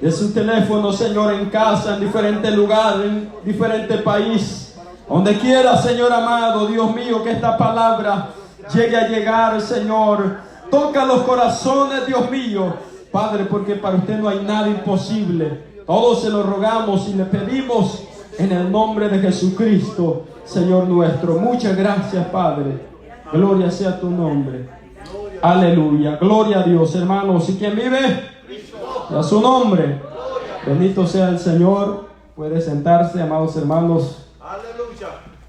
de su teléfono, Señor, en casa, en diferentes lugares, en diferentes países. Donde quiera, Señor amado, Dios mío, que esta palabra llegue a llegar, Señor. Toca los corazones, Dios mío, Padre, porque para usted no hay nada imposible. Todos se lo rogamos y le pedimos en el nombre de Jesucristo, Señor nuestro. Muchas gracias, Padre. Gloria sea tu nombre. Aleluya. Gloria a Dios, hermanos. ¿Y quién vive? A su nombre. Bendito sea el Señor. Puede sentarse, amados hermanos.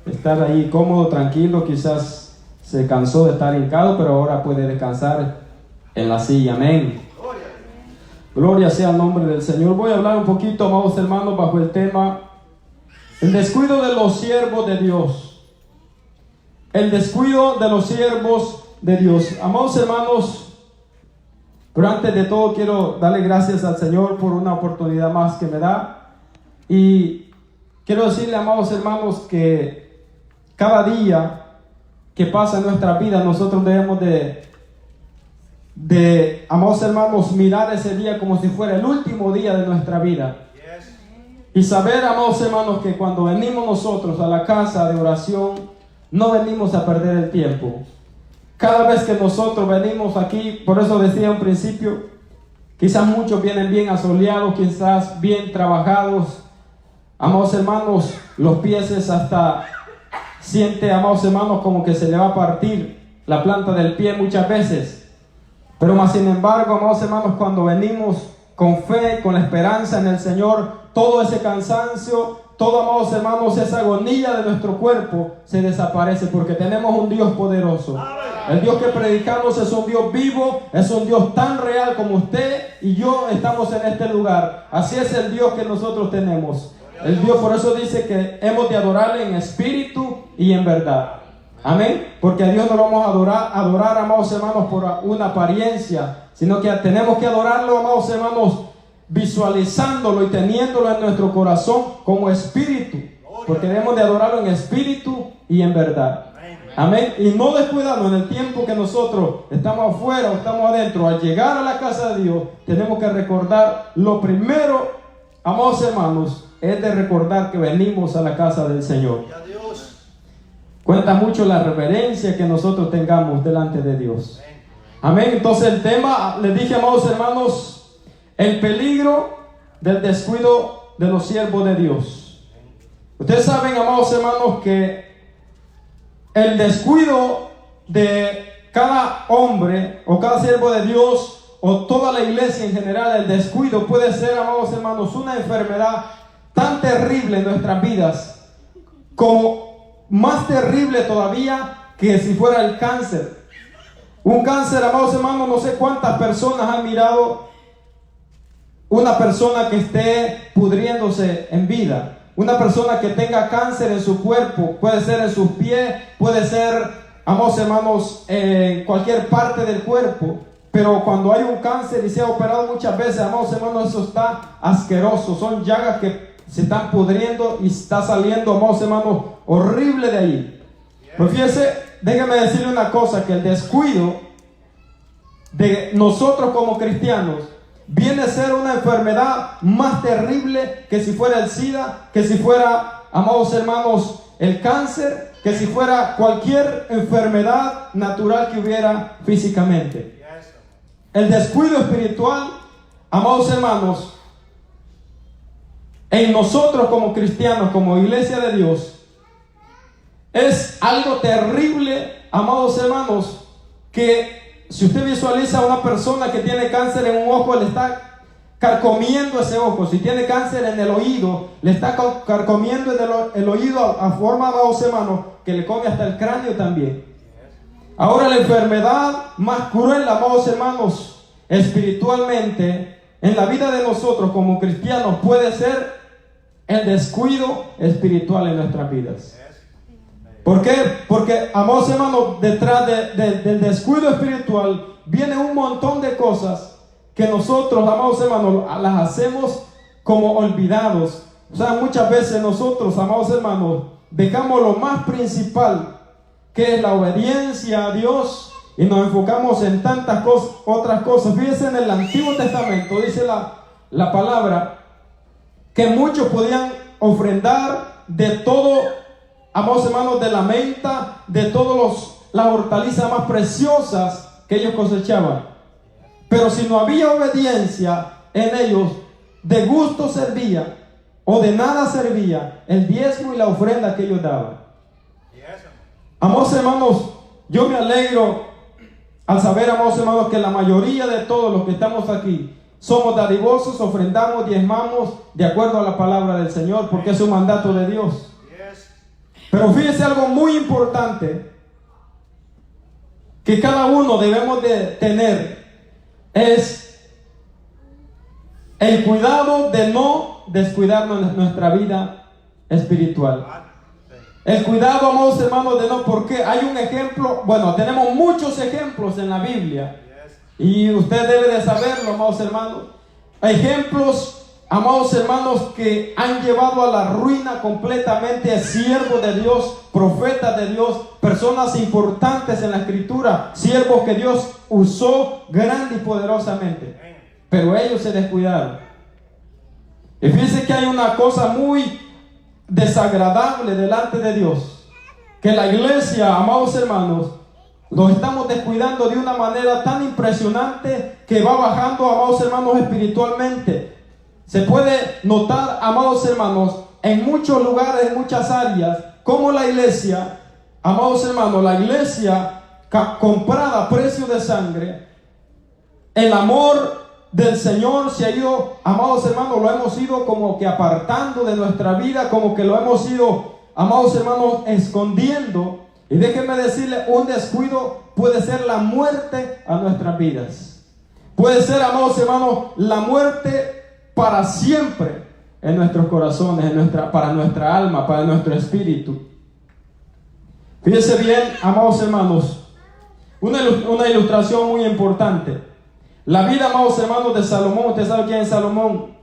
Estar ahí cómodo, tranquilo. Quizás se cansó de estar hincado, pero ahora puede descansar en la silla. Amén. Gloria sea el nombre del Señor. Voy a hablar un poquito, amados hermanos, bajo el tema el descuido de los siervos de Dios. El descuido de los siervos de Dios. Amados hermanos, pero antes de todo quiero darle gracias al Señor por una oportunidad más que me da. Y quiero decirle, amados hermanos, que cada día que pasa en nuestra vida nosotros debemos amados hermanos, mirar ese día como si fuera el último día de nuestra vida. Y saber, amados hermanos, que cuando venimos nosotros a la casa de oración, no venimos a perder el tiempo. Cada vez que nosotros venimos aquí, por eso decía en principio, quizás muchos vienen bien asoleados, quizás bien trabajados. Amados hermanos, los pies hasta siente, amados hermanos, como que se le va a partir la planta del pie muchas veces. Pero más sin embargo, amados hermanos, cuando venimos con fe, con la esperanza en el Señor, todo ese cansancio, todo, amados hermanos, esa agonía de nuestro cuerpo se desaparece, porque tenemos un Dios poderoso. El Dios que predicamos es un Dios vivo, es un Dios tan real como usted y yo estamos en este lugar. Así es el Dios que nosotros tenemos. El Dios, por eso dice que hemos de adorarle en espíritu y en verdad. Amén. Porque a Dios no lo vamos a adorar, amados hermanos, por una apariencia, sino que tenemos que adorarlo, amados hermanos, visualizándolo y teniéndolo en nuestro corazón como espíritu. Porque debemos de adorarlo en espíritu y en verdad. Amén. Y no descuidarnos en el tiempo que nosotros estamos afuera o estamos adentro. Al llegar a la casa de Dios, tenemos que recordar lo primero, amados hermanos, es de recordar que venimos a la casa del Señor. Cuenta mucho la reverencia que nosotros tengamos delante de Dios. Amén. Entonces el tema, les dije, amados hermanos, el peligro del descuido de los siervos de Dios. Ustedes saben, amados hermanos, que el descuido de cada hombre o cada siervo de Dios o toda la iglesia en general, el descuido puede ser, amados hermanos, una enfermedad tan terrible en nuestras vidas, como más terrible todavía que si fuera el cáncer. Un cáncer, amados hermanos, no sé cuántas personas han mirado una persona que esté pudriéndose en vida. Una persona que tenga cáncer en su cuerpo, puede ser en sus pies, puede ser, amados hermanos, en cualquier parte del cuerpo. Pero cuando hay un cáncer y se ha operado muchas veces, amados hermanos, eso está asqueroso. Son llagas que se están pudriendo y está saliendo, amados hermanos, horrible de ahí. Pues fíjese, déjame decirle una cosa, que el descuido de nosotros como cristianos viene a ser una enfermedad más terrible que si fuera el SIDA, que si fuera, amados hermanos, el cáncer, que si fuera cualquier enfermedad natural que hubiera físicamente. El descuido espiritual, amados hermanos, en nosotros como cristianos, como iglesia de Dios, es algo terrible, amados hermanos, que si usted visualiza a una persona que tiene cáncer en un ojo, le está carcomiendo ese ojo. Si tiene cáncer en el oído, le está carcomiendo el oído a forma, amados hermanos, que le come hasta el cráneo también. Ahora la enfermedad más cruel, amados hermanos, espiritualmente, en la vida de nosotros como cristianos, puede ser el descuido espiritual en nuestras vidas. ¿Por qué? Porque, amados hermanos, detrás del descuido espiritual viene un montón de cosas que nosotros, amados hermanos, las hacemos como olvidados. O sea, muchas veces nosotros, amados hermanos, dejamos lo más principal, que es la obediencia a Dios, y nos enfocamos en tantas otras cosas. Fíjense, en el Antiguo Testamento dice la palabra, que muchos podían ofrendar de todo, amados hermanos, de la menta, de todas las hortalizas más preciosas que ellos cosechaban. Pero si no había obediencia en ellos, de gusto servía o de nada servía el diezmo y la ofrenda que ellos daban. Amados hermanos, yo me alegro al saber, amados hermanos, que la mayoría de todos los que estamos aquí somos dadivosos, ofrendamos, diezmamos de acuerdo a la palabra del Señor, porque es un mandato de Dios. Pero fíjese algo muy importante que cada uno debemos de tener, es el cuidado de no descuidarnos nuestra vida espiritual. El cuidado, amados hermanos, de no, porque hay un ejemplo, bueno, tenemos muchos ejemplos en la Biblia, y usted debe de saberlo, amados hermanos. Ejemplos, amados hermanos, que han llevado a la ruina completamente a siervos de Dios, profetas de Dios, personas importantes en la Escritura, siervos que Dios usó grande y poderosamente, pero ellos se descuidaron. Y fíjense que hay una cosa muy desagradable delante de Dios, que la iglesia, amados hermanos, nos estamos descuidando de una manera tan impresionante que va bajando, amados hermanos, espiritualmente. Se puede notar, amados hermanos, en muchos lugares, en muchas áreas, como la iglesia, amados hermanos, la iglesia comprada a precio de sangre, el amor del Señor se ha ido, amados hermanos, lo hemos ido como que apartando de nuestra vida, como que lo hemos ido, amados hermanos, escondiendo. Y déjenme decirle, un descuido puede ser la muerte a nuestras vidas. Puede ser, amados hermanos, la muerte para siempre en nuestros corazones, para nuestra alma, para nuestro espíritu. Fíjense bien, amados hermanos, una ilustración muy importante. La vida, amados hermanos, de Salomón. ¿Usted sabe quién es Salomón?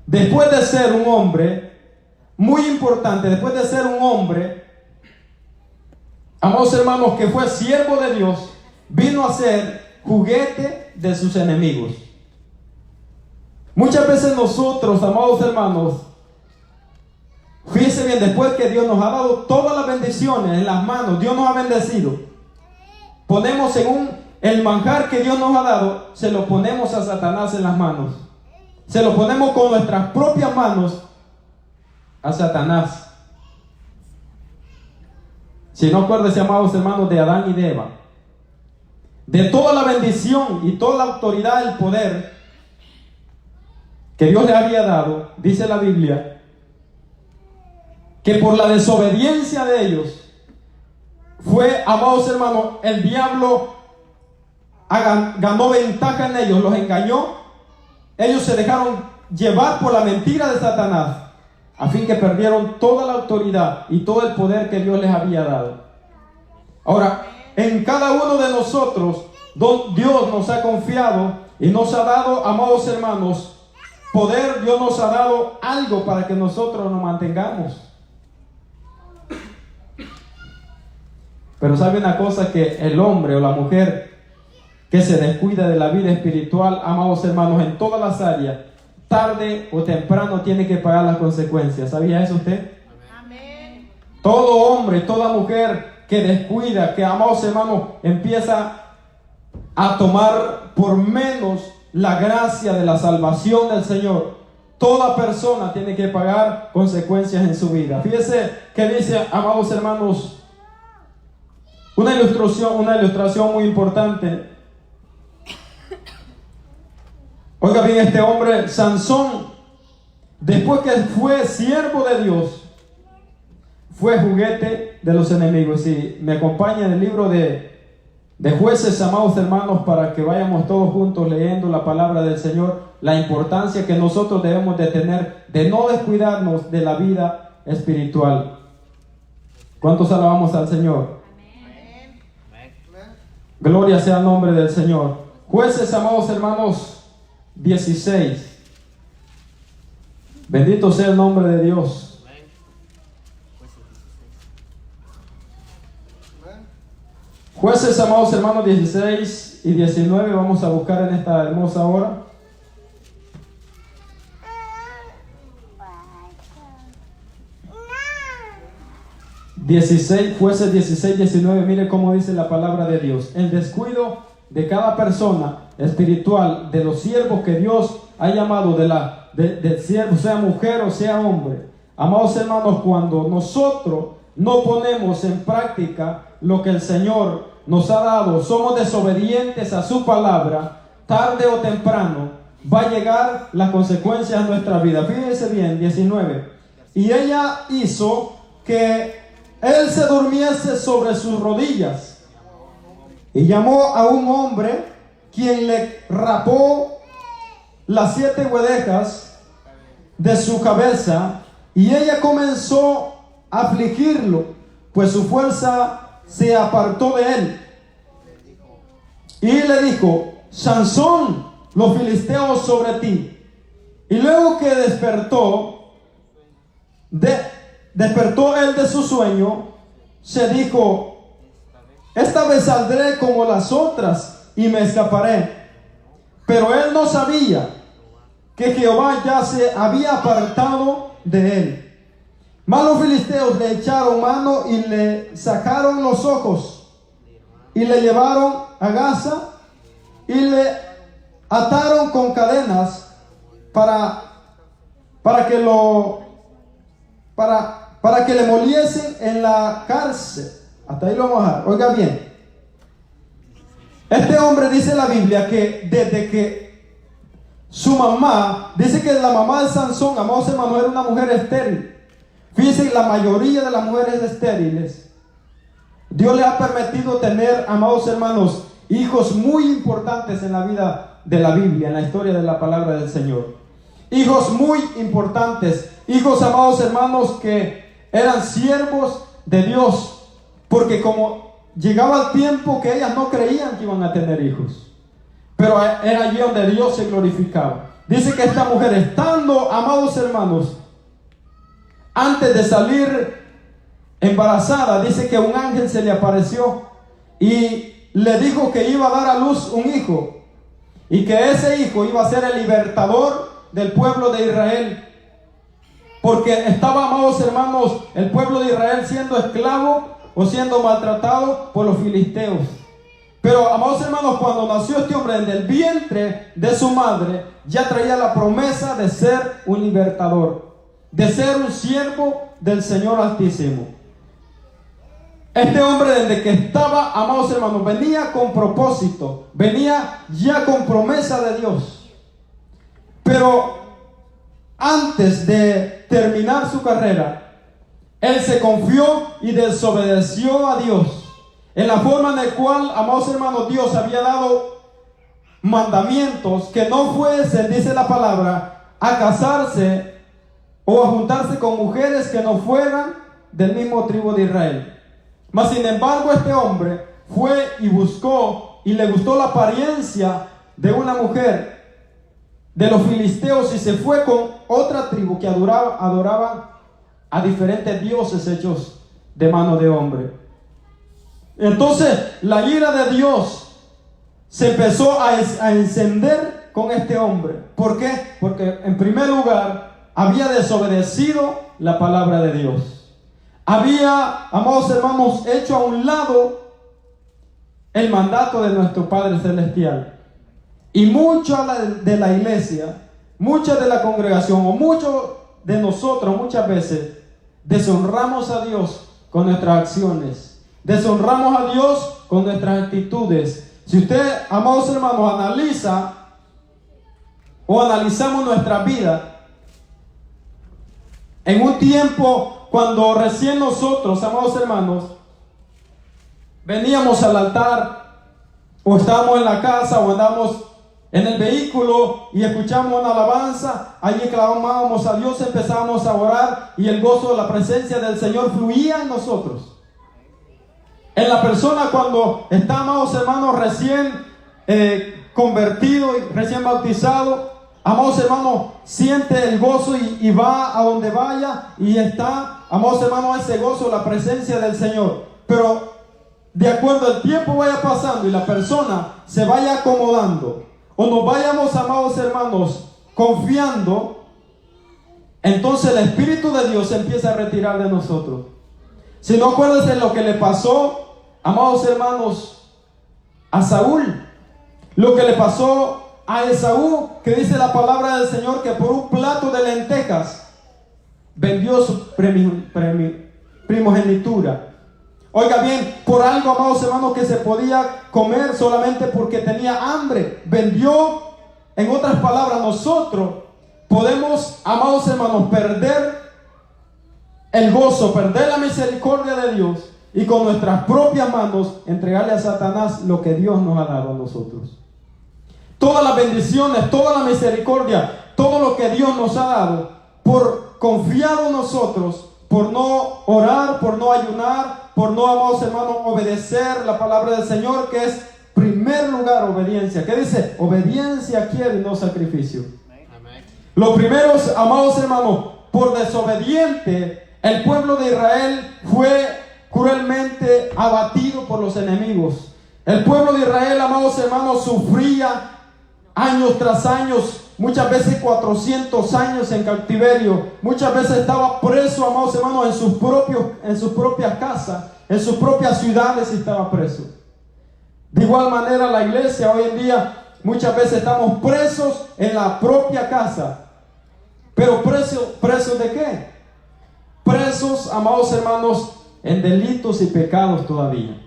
Después de ser un hombre muy importante, después de ser un hombre, amados hermanos, que fue siervo de Dios, vino a ser juguete de sus enemigos. Muchas veces nosotros, amados hermanos, fíjense bien, después que Dios nos ha dado todas las bendiciones en las manos, Dios nos ha bendecido, ponemos según el manjar que Dios nos ha dado, se lo ponemos a Satanás en las manos. Se lo ponemos con nuestras propias manos a Satanás. Si no, acuérdense, amados hermanos, de Adán y de Eva. De toda la bendición y toda la autoridad, el poder que Dios le había dado, dice la Biblia, que por la desobediencia de ellos, fue, amados hermanos, el diablo ganó ventaja en ellos, los engañó. Ellos se dejaron llevar por la mentira de Satanás, a fin que perdieron toda la autoridad y todo el poder que Dios les había dado. Ahora, en cada uno de nosotros, Dios nos ha confiado y nos ha dado, amados hermanos, poder. Dios nos ha dado algo para que nosotros nos mantengamos. Pero sabe una cosa, que el hombre o la mujer que se descuida de la vida espiritual, amados hermanos, en todas las áreas, tarde o temprano tiene que pagar las consecuencias. ¿Sabía eso usted? Amén. Todo hombre, toda mujer que descuida, que, amados hermanos, empieza a tomar por menos la gracia de la salvación del Señor, toda persona tiene que pagar consecuencias en su vida. Fíjese que dice, amados hermanos, una ilustración muy importante. Oiga bien, este hombre, Sansón, después que fue siervo de Dios, fue juguete de los enemigos. Si me acompaña en el libro de Jueces, amados hermanos, para que vayamos todos juntos leyendo la palabra del Señor, la importancia que nosotros debemos de tener, de no descuidarnos de la vida espiritual. ¿Cuántos alabamos al Señor? Amén. Gloria sea el nombre del Señor. Jueces, amados hermanos, 16. Bendito sea el nombre de Dios. Jueces, amados hermanos, 16 y 19, vamos a buscar en esta hermosa hora. Jueces 16, 19, mire cómo dice la palabra de Dios. El descuido de cada persona espiritual, de los siervos que Dios ha llamado, del siervo, sea mujer o sea hombre. Amados hermanos, cuando nosotros no ponemos en práctica lo que el Señor nos ha dado, somos desobedientes a su palabra, tarde o temprano va a llegar las consecuencias a nuestra vida. Fíjense bien, 19. Y ella hizo que él se durmiese sobre sus rodillas y llamó a un hombre, quien le rapó las 7 huedejas de su cabeza, y ella comenzó a afligirlo, pues su fuerza se apartó de él. Y le dijo: Sansón, los filisteos sobre ti. Y luego que despertó él de su sueño, se dijo: esta vez saldré como las otras y me escaparé. Pero él no sabía que Jehová ya se había apartado de él. Mas los filisteos le echaron mano y le sacaron los ojos y le llevaron a Gaza y le ataron con cadenas para que le moliesen en la cárcel. Hasta ahí lo vamos a dejar. Oiga bien, este hombre, dice la Biblia, que desde que su mamá, dice que la mamá de Sansón, amados hermanos, era una mujer estéril. Fíjense, la mayoría de las mujeres estériles, Dios les ha permitido tener, amados hermanos, hijos muy importantes en la vida de la Biblia, en la historia de la palabra del Señor. Hijos muy importantes, hijos, amados hermanos, que eran siervos de Dios, porque como llegaba el tiempo que ellas no creían que iban a tener hijos, pero era allí donde Dios se glorificaba. Dice que esta mujer, estando, amados hermanos, antes de salir embarazada, dice que un ángel se le apareció y le dijo que iba a dar a luz un hijo, y que ese hijo iba a ser el libertador del pueblo de Israel, porque estaba, amados hermanos, el pueblo de Israel siendo esclavo o siendo maltratado por los filisteos. Pero, amados hermanos, cuando nació este hombre en el vientre de su madre, ya traía la promesa de ser un libertador, de ser un siervo del Señor Altísimo. Este hombre, desde que estaba, amados hermanos, venía con propósito, venía ya con promesa de Dios. Pero antes de terminar su carrera, él se confió y desobedeció a Dios, en la forma en la cual, amados hermanos, Dios había dado mandamientos que no fuesen, dice la palabra, a casarse o a juntarse con mujeres que no fueran del mismo tribu de Israel. Mas sin embargo, este hombre fue y buscó y le gustó la apariencia de una mujer de los filisteos y se fue con otra tribu que adoraba a diferentes dioses hechos de mano de hombre. Entonces la ira de Dios se empezó a encender con este hombre. ¿Por qué? Porque en primer lugar había desobedecido la palabra de Dios. Había, amados hermanos, hecho a un lado el mandato de nuestro Padre Celestial. Y mucha de la iglesia, mucha de la congregación, o muchos de nosotros muchas veces deshonramos a Dios con nuestras acciones, deshonramos a Dios con nuestras actitudes. Si usted, amados hermanos, analiza o analizamos nuestra vida, en un tiempo cuando recién nosotros, amados hermanos, veníamos al altar, o estábamos en la casa, o andamos en el vehículo y escuchamos una alabanza, allí clamábamos a Dios, empezábamos a orar y el gozo de la presencia del Señor fluía en nosotros. En la persona, cuando está, amados hermanos, recién convertido y recién bautizado, amados hermanos, siente el gozo y va a donde vaya y está, amados hermanos, ese gozo, la presencia del Señor. Pero de acuerdo al tiempo vaya pasando y la persona se vaya acomodando, o nos vayamos, amados hermanos, confiando, entonces el Espíritu de Dios se empieza a retirar de nosotros. Si no, acuérdense lo que le pasó, amados hermanos, a Saúl, lo que le pasó a Esaú, que dice la palabra del Señor que por un plato de lentejas vendió su primogenitura. Oiga bien, por algo, amados hermanos, que se podía comer solamente porque tenía hambre, vendió. En otras palabras, nosotros podemos, amados hermanos, perder el gozo, perder la misericordia de Dios y con nuestras propias manos entregarle a Satanás lo que Dios nos ha dado a nosotros. Todas las bendiciones, toda la misericordia, todo lo que Dios nos ha dado, por confiado nosotros, por no orar, por no ayunar, por no, amados hermanos, obedecer la palabra del Señor, que es primer lugar obediencia. ¿Qué dice? Obediencia quiere y no sacrificio. Amén. Los primeros, amados hermanos, por desobediente, el pueblo de Israel fue cruelmente abatido por los enemigos. El pueblo de Israel, amados hermanos, sufría años tras años, muchas veces 400 años en cautiverio, muchas veces estaba preso, amados hermanos, en sus propias casas, en sus propias ciudades estaba preso. De igual manera la iglesia hoy en día muchas veces estamos presos en la propia casa. Pero presos ¿de qué? Presos, amados hermanos, en delitos y pecados todavía.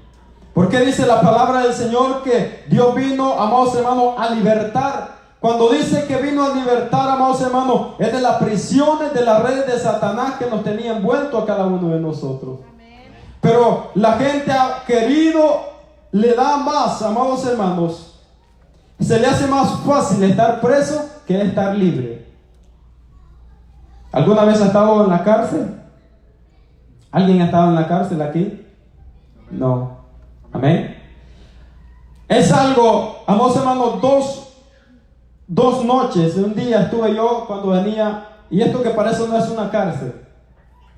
Porque dice la palabra del Señor que Dios vino, amados hermanos, a libertar. Cuando dice que vino a libertar, amados hermanos, es de las prisiones, de las redes de Satanás que nos tenía envuelto a cada uno de nosotros. Amén. Pero la gente ha querido, le da más, amados hermanos. Se le hace más fácil estar preso que estar libre. ¿Alguna vez ha estado en la cárcel? ¿Alguien ha estado en la cárcel aquí? No. Amén. Es algo, amados hermanos, dos noches, un día estuve yo cuando venía, y esto que parece no es una cárcel,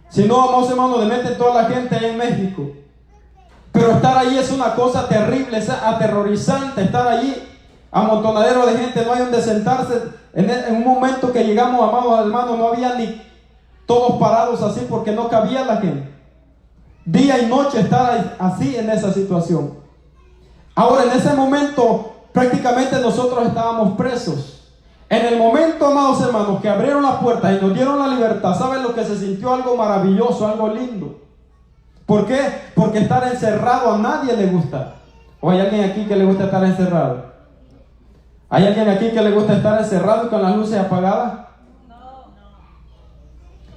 sino, amados hermanos, le meten toda la gente ahí en México. Pero estar allí es una cosa terrible, es aterrorizante estar allí, amontonadero de gente, no hay donde sentarse. En un momento que llegamos, amados hermanos, no había ni todos parados así porque no cabía la gente. Día y noche estar así en esa situación. Ahora, en ese momento, prácticamente nosotros estábamos presos. En el momento, amados hermanos, que abrieron las puertas y nos dieron la libertad, ¿saben lo que se sintió? Algo maravilloso, algo lindo. ¿Por qué? Porque estar encerrado a nadie le gusta. ¿O hay alguien aquí que le gusta estar encerrado? ¿Hay alguien aquí que le gusta estar encerrado y con las luces apagadas?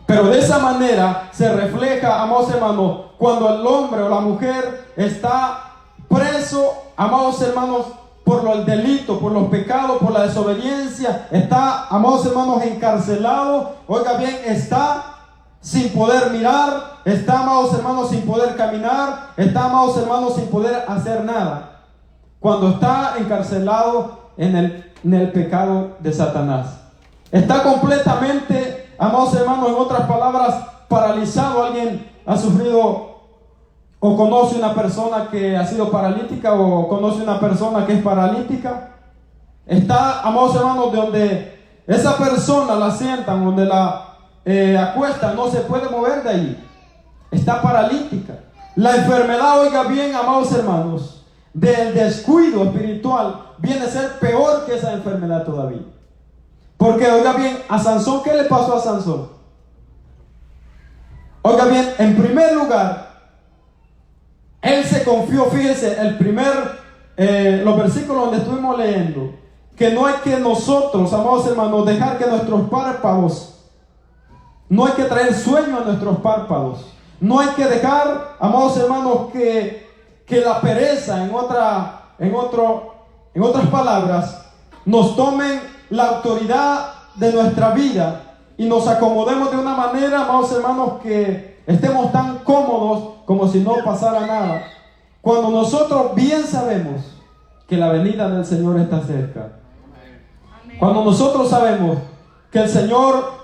Pero de esa manera se refleja, amados hermanos, cuando el hombre o la mujer está preso, amados hermanos, por el delito, por los pecados, por la desobediencia, está, amados hermanos, encarcelado. Oiga bien, está sin poder mirar, está, amados hermanos, sin poder caminar, está, amados hermanos, sin poder hacer nada. Cuando está encarcelado en el pecado de Satanás, está completamente, amados hermanos, en otras palabras, paralizado. Alguien ha sufrido o conoce una persona que ha sido paralítica, o conoce una persona que es paralítica. Está, amados hermanos, donde esa persona la sientan, donde la acuestan, no se puede mover de ahí. Está paralítica. La enfermedad, oiga bien, amados hermanos, del descuido espiritual viene a ser peor que esa enfermedad todavía. Porque, oiga bien, a Sansón, ¿qué le pasó a Sansón? Oiga bien, en primer lugar, él se confió. Fíjense, los versículos donde estuvimos leyendo, que no hay que nosotros, amados hermanos, dejar que nuestros párpados, no hay que traer sueño a nuestros párpados, no hay que dejar, amados hermanos, que la pereza, en otras palabras, nos tomen la autoridad de nuestra vida y nos acomodemos de una manera, amados hermanos, que estemos tan cómodos como si no pasara nada, cuando nosotros bien sabemos que la venida del Señor está cerca. Cuando nosotros sabemos que el Señor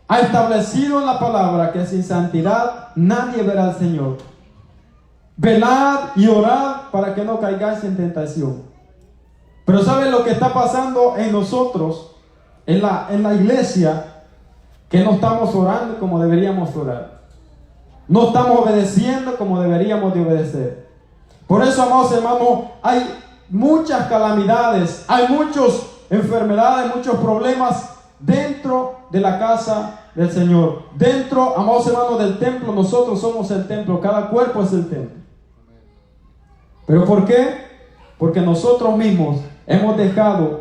ha establecido en la palabra que sin santidad nadie verá al Señor. velad y orad para que no caigáis en tentación. Pero ¿saben lo que está pasando en nosotros, en la iglesia? Que no estamos orando como deberíamos orar. No estamos obedeciendo como deberíamos de obedecer. Por eso, amados hermanos, hay muchas calamidades, hay muchas enfermedades, muchos problemas dentro de la casa del Señor. Dentro, amados hermanos, del templo. Nosotros somos el templo, cada cuerpo es el templo. ¿Pero por qué? Porque nosotros mismos hemos dejado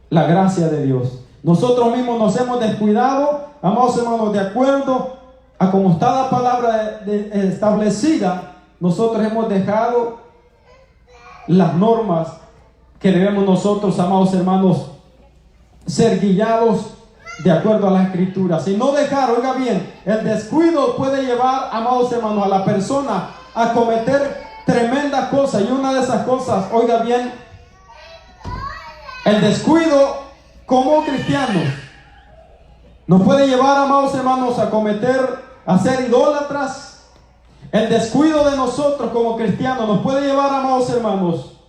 la gracia de Dios. Nosotros mismos nos hemos descuidado, amados hermanos, de acuerdo a cómo está la palabra establecida. Nosotros hemos dejado las normas que debemos nosotros, amados hermanos, ser guiados de acuerdo a la Escritura. Si no dejar, oiga bien, el descuido puede llevar, amados hermanos, a la persona a cometer tremendas cosas. Y una de esas cosas, oiga bien, el descuido como cristianos nos puede llevar, amados hermanos, a ser idólatras. El descuido de nosotros como cristianos nos puede llevar, amados hermanos,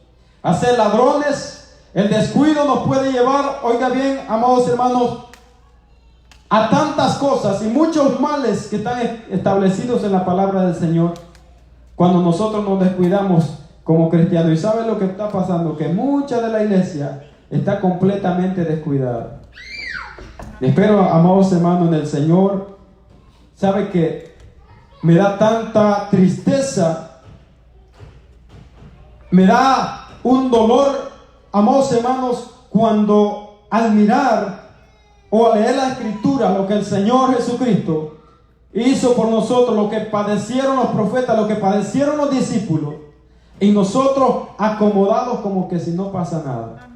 a ser ladrones. El descuido nos puede llevar, oiga bien, amados hermanos, a tantas cosas y muchos males que están establecidos en la palabra del Señor cuando nosotros nos descuidamos como cristianos. ¿Y saben lo que está pasando? Que mucha de la iglesia está completamente descuidada. Espero, amados hermanos, en el Señor. Sabe que me da tanta tristeza, me da un dolor, amados hermanos, cuando al mirar o al leer la Escritura, lo que el Señor Jesucristo hizo por nosotros, lo que padecieron los profetas, lo que padecieron los discípulos, y nosotros acomodados como que si no pasa nada.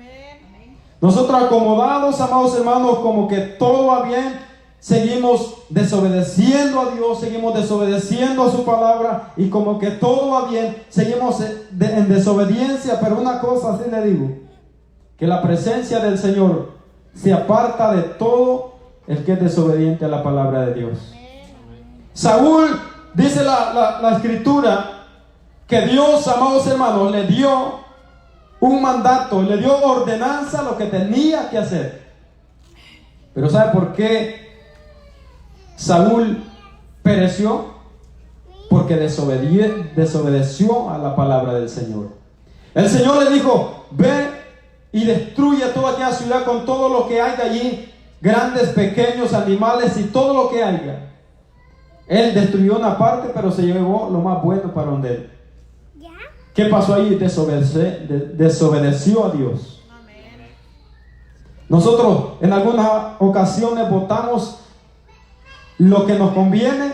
Nosotros acomodados, amados hermanos, como que todo va bien, seguimos desobedeciendo a Dios, seguimos desobedeciendo a su palabra, y como que todo va bien, seguimos en desobediencia. Pero una cosa sí le digo, que la presencia del Señor se aparta de todo el que es desobediente a la palabra de Dios. Saúl, dice la Escritura, que Dios, amados hermanos, le dio un mandato, le dio ordenanza, lo que tenía que hacer. Pero ¿sabe por qué Saúl pereció? Porque desobedeció a la palabra del Señor. El Señor le dijo: ve y destruye toda aquella ciudad con todo lo que haya allí, grandes, pequeños, animales y todo lo que haya. Él destruyó una parte, pero se llevó lo más bueno para donde él. ¿Qué pasó ahí? Desobedeció a Dios. Nosotros en algunas ocasiones votamos lo que nos conviene,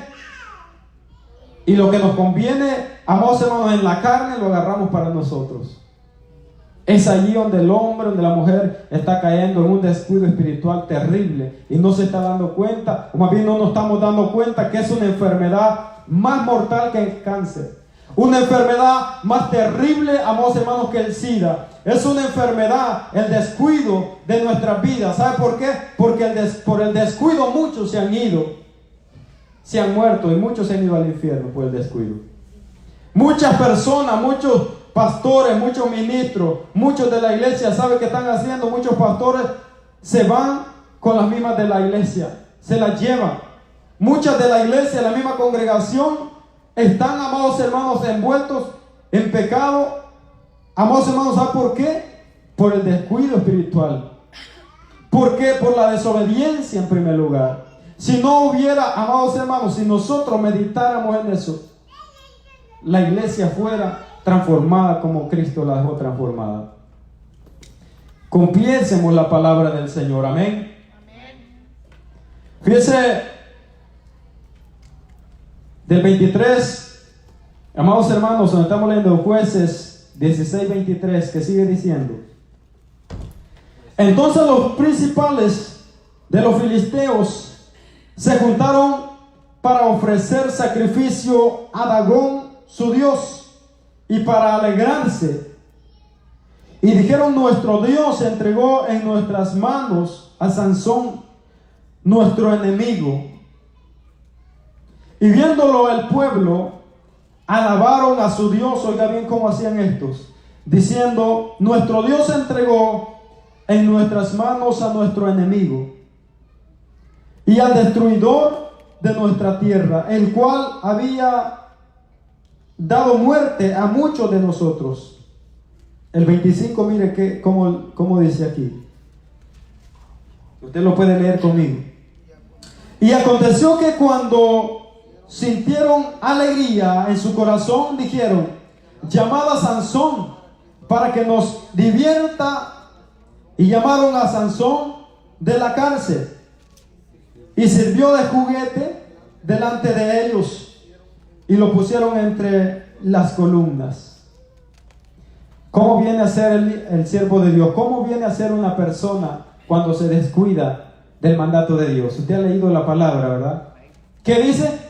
y lo que nos conviene, amados hermanos, en la carne lo agarramos para nosotros. Es allí donde el hombre, donde la mujer está cayendo en un descuido espiritual terrible y no se está dando cuenta, o más bien no nos estamos dando cuenta que es una enfermedad más mortal que el cáncer. Una enfermedad más terrible, amados hermanos, que el SIDA. Es una enfermedad, el descuido de nuestras vidas. ¿Sabe por qué? Porque por el descuido muchos se han ido, se han muerto, y muchos se han ido al infierno por el descuido. Muchas personas, muchos pastores, muchos ministros, muchos de la iglesia, ¿sabe qué están haciendo? Muchos pastores se van con las mismas de la iglesia, se las llevan. Muchas de la iglesia, la misma congregación, están, amados hermanos, envueltos en pecado. Amados hermanos, ¿sabe por qué? Por el descuido espiritual. ¿Por qué? Por la desobediencia en primer lugar. Si no hubiera, amados hermanos, si nosotros meditáramos en eso, la iglesia fuera transformada como Cristo la dejó transformada. Cumpliésemos la palabra del Señor. Amén. Fíjese, del 23, amados hermanos, donde estamos leyendo Jueces 16:23, que sigue diciendo: entonces los principales de los filisteos se juntaron para ofrecer sacrificio a Dagón, su dios, y para alegrarse. Y dijeron: nuestro Dios entregó en nuestras manos a Sansón, nuestro enemigo. Y viéndolo el pueblo, alabaron a su Dios. Oiga bien cómo hacían estos, diciendo: nuestro Dios entregó en nuestras manos a nuestro enemigo y al destruidor de nuestra tierra, el cual había dado muerte a muchos de nosotros. El 25, mire cómo dice aquí. Usted lo puede leer conmigo. Y aconteció que cuando sintieron alegría en su corazón, dijeron: llamad a Sansón para que nos divierta. Y llamaron a Sansón de la cárcel, y sirvió de juguete delante de ellos, y lo pusieron entre las columnas. ¿Cómo viene a ser el siervo de Dios? ¿Cómo viene a ser una persona cuando se descuida del mandato de Dios? Usted ha leído la palabra, ¿verdad? ¿Qué dice?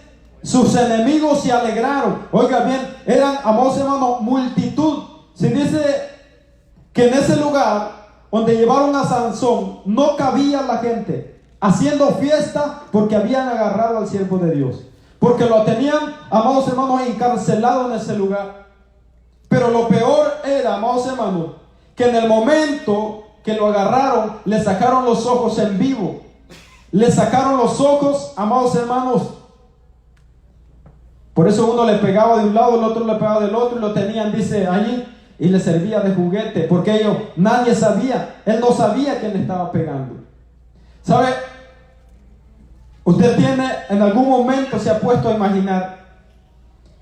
Sus enemigos se alegraron. Oiga bien, eran, amados hermanos, multitud. Se dice que en ese lugar donde llevaron a Sansón no cabía la gente haciendo fiesta porque habían agarrado al siervo de Dios, porque lo tenían, amados hermanos, encarcelado en ese lugar. Pero lo peor era, amados hermanos, que en el momento que lo agarraron, le sacaron los ojos en vivo. Le sacaron los ojos, amados hermanos. Por eso uno le pegaba de un lado, el otro le pegaba del otro, y lo tenían, dice, allí, y le servía de juguete, porque nadie sabía, él no sabía quién le estaba pegando. ¿Sabe? Usted en algún momento se ha puesto a imaginar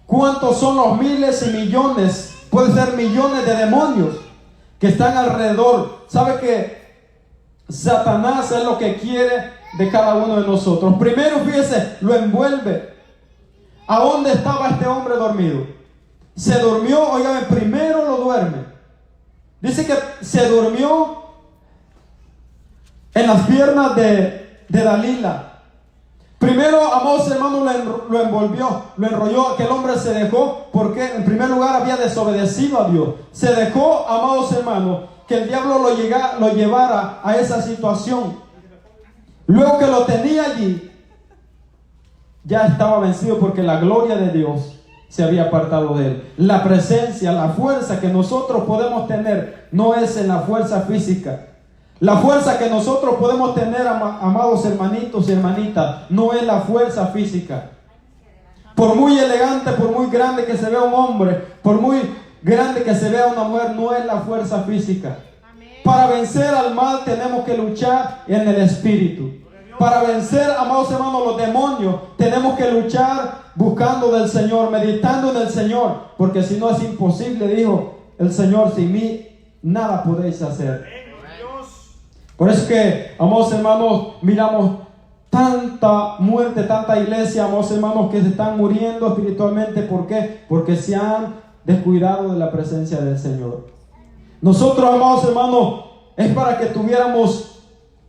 cuántos son los miles y millones, puede ser millones de demonios que están alrededor. ¿Sabe que Satanás es lo que quiere de cada uno de nosotros? Primero, fíjese, lo envuelve. ¿A dónde estaba este hombre dormido? Se durmió, oigan, primero lo duerme. Dice que se durmió en las piernas de Dalila. Primero, amados hermanos, lo envolvió, lo enrolló. Aquel hombre se dejó, porque en primer lugar había desobedecido a Dios. Se dejó, amados hermanos, que el diablo lo llevara a esa situación. Luego que lo tenía allí, ya estaba vencido, porque la gloria de Dios se había apartado de él. La presencia, la fuerza que nosotros podemos tener no es en la fuerza física. La fuerza que nosotros podemos tener, amados hermanitos y hermanitas, no es la fuerza física. Por muy elegante, por muy grande que se vea un hombre, por muy grande que se vea una mujer, no es la fuerza física. Para vencer al mal tenemos que luchar en el espíritu. Para vencer, amados hermanos, los demonios, tenemos que luchar buscando del Señor, meditando en el Señor, porque si no es imposible, dijo el Señor, sin mí nada podéis hacer. Por eso que, amados hermanos, miramos tanta muerte, tanta iglesia, amados hermanos, que se están muriendo espiritualmente. ¿Por qué? Porque se han descuidado de la presencia del Señor. Nosotros, amados hermanos, es para que estuviéramos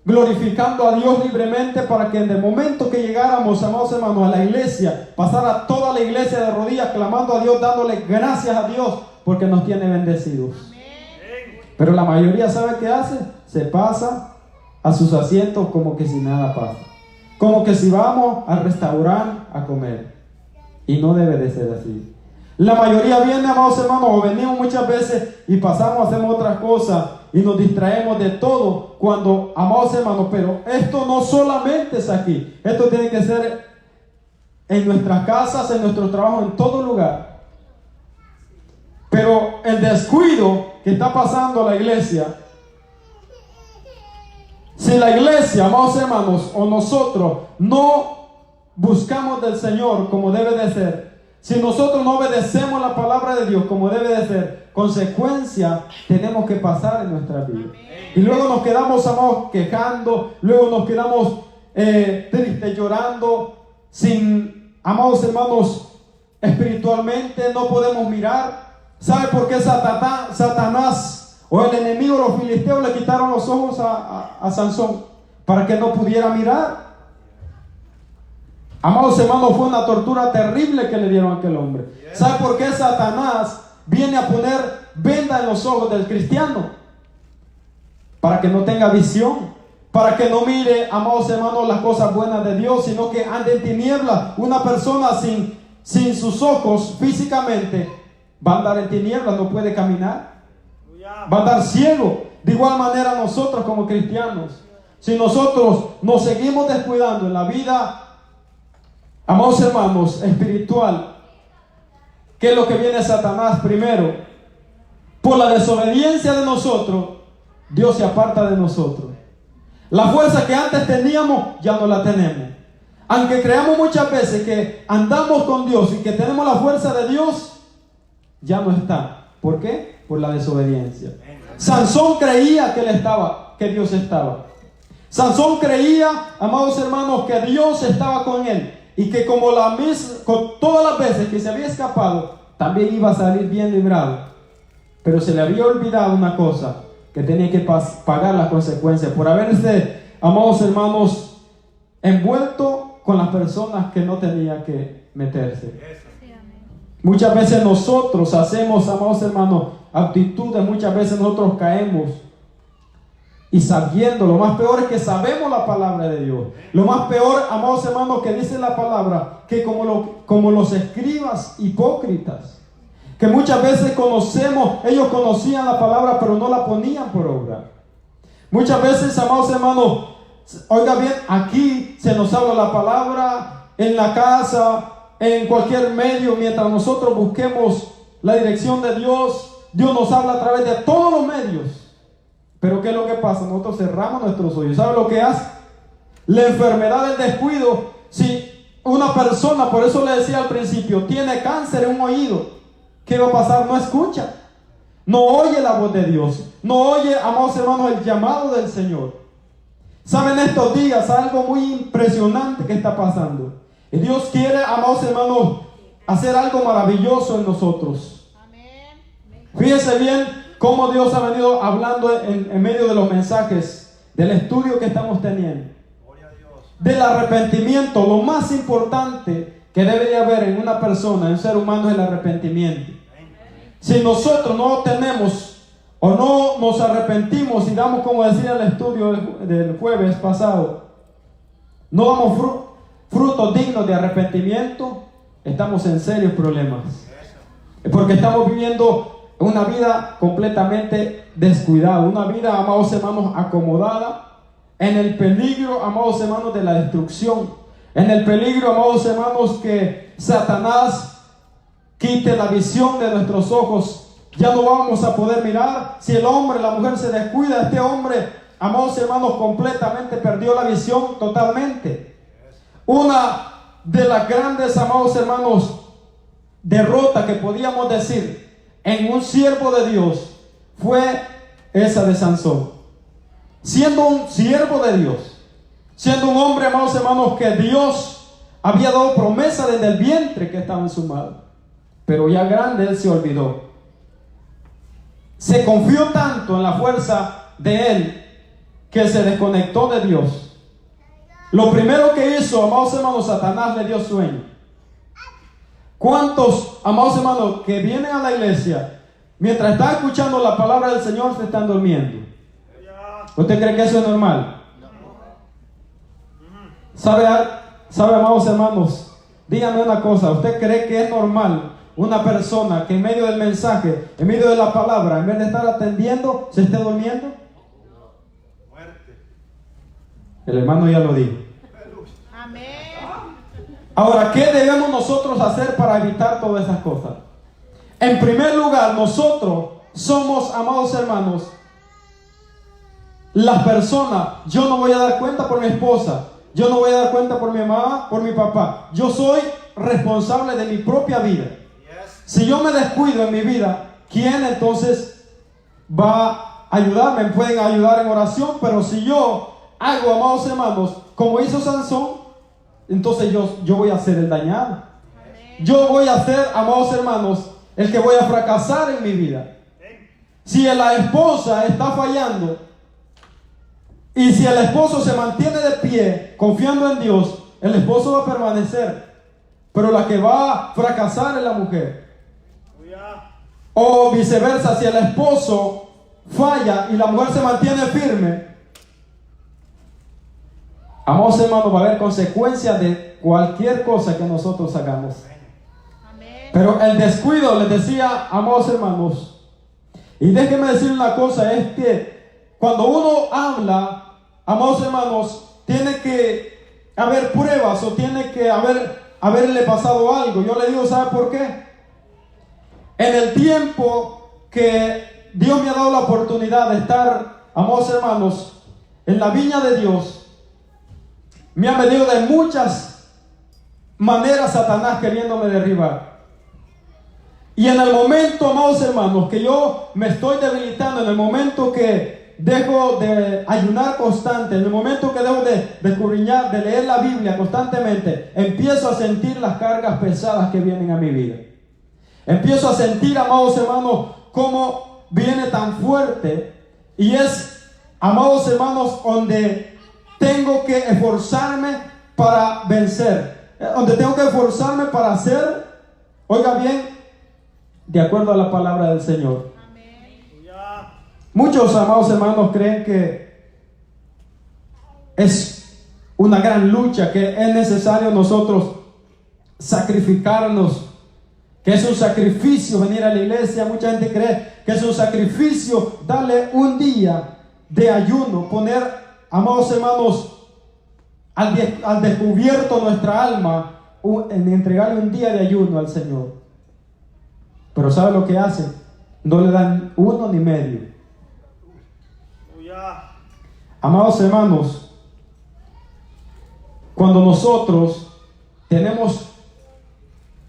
glorificando a Dios libremente, para que en el momento que llegáramos, amados hermanos, a la iglesia, pasara toda la iglesia de rodillas clamando a Dios, dándole gracias a Dios porque nos tiene bendecidos. Pero la mayoría, ¿sabe qué hace? Se pasa a sus asientos como que si nada pasa, como que si vamos al restaurante a comer, y no debe de ser así. La mayoría viene, amados hermanos, o venimos muchas veces y pasamos, hacemos otras cosas y nos distraemos de todo, cuando, amados hermanos, pero esto no solamente es aquí, esto tiene que ser en nuestras casas, en nuestro trabajo, en todo lugar. Pero el descuido que está pasando la iglesia, si la iglesia, amados hermanos, o nosotros no buscamos del Señor como debe de ser, si nosotros no obedecemos la palabra de Dios como debe de ser, consecuencia tenemos que pasar en nuestra vida. Y luego nos quedamos, amados, quejando, luego nos quedamos tristes, llorando, amados hermanos, espiritualmente no podemos mirar. ¿Sabe por qué Satanás o el enemigo, los filisteos, le quitaron los ojos a Sansón? Para que no pudiera mirar. Amados hermanos, fue una tortura terrible que le dieron a aquel hombre. ¿Sabe por qué Satanás viene a poner venda en los ojos del cristiano? Para que no tenga visión, para que no mire, amados hermanos, las cosas buenas de Dios, sino que ande en tinieblas. Una persona sin sus ojos físicamente, va a andar en tinieblas, no puede caminar, va a andar ciego. De igual manera nosotros como cristianos, si nosotros nos seguimos descuidando en la vida, amados hermanos, espiritual, ¿qué es lo que viene Satanás primero? Por la desobediencia de nosotros, Dios se aparta de nosotros. La fuerza que antes teníamos, ya no la tenemos. Aunque creamos muchas veces que andamos con Dios y que tenemos la fuerza de Dios, ya no está. ¿Por qué? Por la desobediencia. Sansón creía que Dios estaba. Sansón creía, amados hermanos, que Dios estaba con él. Y que con todas las veces que se había escapado, también iba a salir bien librado. Pero se le había olvidado una cosa, que tenía que pagar las consecuencias por haberse, amados hermanos, envuelto con las personas que no tenía que meterse. Muchas veces nosotros hacemos, amados hermanos, actitudes, muchas veces nosotros caemos. Y sabiendo, lo más peor es que sabemos la palabra de Dios. Lo más peor, amados hermanos, que dice la palabra, que como los escribas hipócritas, que muchas veces ellos conocían la palabra, pero no la ponían por obra. Muchas veces, amados hermanos, oiga bien, aquí se nos habla la palabra, en la casa, en cualquier medio, mientras nosotros busquemos la dirección de Dios, Dios nos habla a través de todos los medios. Pero ¿qué es lo que pasa? Nosotros cerramos nuestros oídos. ¿Sabe lo que hace? La enfermedad del descuido. Si una persona, por eso le decía al principio, tiene cáncer en un oído, ¿qué va a pasar? No escucha, no oye la voz de Dios, no oye, amados hermanos, el llamado del Señor. ¿Saben estos días algo muy impresionante que está pasando? Y Dios quiere, amados hermanos, hacer algo maravilloso en nosotros. Fíjense bien cómo Dios ha venido hablando en medio de los mensajes, del estudio que estamos teniendo, del arrepentimiento. Lo más importante que debe de haber en una persona, en un ser humano, es el arrepentimiento. Si nosotros no tenemos o no nos arrepentimos y damos, como decía el estudio del jueves pasado, no damos frutos dignos de arrepentimiento, estamos en serios problemas. Porque estamos viviendo una vida completamente descuidada, una vida, amados hermanos, acomodada en el peligro, amados hermanos, de la destrucción, en el peligro, amados hermanos, que Satanás quite la visión de nuestros ojos. Ya no vamos a poder mirar. Si el hombre, la mujer se descuida, este hombre, amados hermanos, completamente perdió la visión totalmente. Una de las grandes, amados hermanos, derrotas que podíamos decir en un siervo de Dios fue esa de Sansón. Siendo un siervo de Dios, siendo un hombre, amados hermanos, que Dios había dado promesa desde el vientre que estaba en su mano, pero ya grande él se olvidó. Se confió tanto en la fuerza de él que se desconectó de Dios. Lo primero que hizo, amados hermanos, Satanás le dio sueño. ¿Cuántos, amados hermanos, que vienen a la iglesia, mientras están escuchando la palabra del Señor, se están durmiendo? ¿Usted cree que eso es normal? ¿Sabe, amados hermanos? Díganme una cosa. ¿Usted cree que es normal una persona que en medio del mensaje, en medio de la palabra, en vez de estar atendiendo, se esté durmiendo? El hermano ya lo dijo. Ahora, ¿qué debemos nosotros hacer para evitar todas esas cosas? En primer lugar, nosotros somos, amados hermanos, las personas. Yo no voy a dar cuenta por mi esposa, yo no voy a dar cuenta por mi mamá, por mi papá. Yo soy responsable de mi propia vida. Si yo me descuido en mi vida, ¿quién entonces va a ayudarme? Me pueden ayudar en oración, pero si yo hago, amados hermanos, como hizo Sansón, entonces yo voy a ser el dañado. Yo voy a ser, amados hermanos, el que voy a fracasar en mi vida. Si la esposa está fallando y si el esposo se mantiene de pie confiando en Dios, el esposo va a permanecer, pero la que va a fracasar es la mujer. O viceversa, si el esposo falla y la mujer se mantiene firme, amados hermanos, va a haber consecuencias de cualquier cosa que nosotros hagamos. Pero el descuido, les decía, amados hermanos, y déjenme decir una cosa, es que cuando uno habla, amados hermanos, tiene que haber pruebas o tiene que haberle pasado algo. Yo le digo, ¿sabe por qué? En el tiempo que Dios me ha dado la oportunidad de estar, amados hermanos, en la viña de Dios, me ha venido de muchas maneras Satanás queriéndome derribar. Y en el momento, amados hermanos, que yo me estoy debilitando, en el momento que dejo de ayunar constante, en el momento que dejo de escudriñar, de leer la Biblia constantemente, empiezo a sentir las cargas pesadas que vienen a mi vida. Empiezo a sentir, amados hermanos, cómo viene tan fuerte. Y es, amados hermanos, donde tengo que esforzarme para vencer, donde tengo que esforzarme para hacer, oiga bien, de acuerdo a la palabra del Señor. Muchos, amados hermanos, creen que es una gran lucha, que es necesario nosotros sacrificarnos, que es un sacrificio venir a la iglesia. Mucha gente cree que es un sacrificio darle un día de ayuno, poner, amados hermanos, al descubierto nuestra alma, en entregarle un día de ayuno al Señor. Pero ¿sabe lo que hacen? No le dan uno ni medio. Amados hermanos, cuando nosotros tenemos,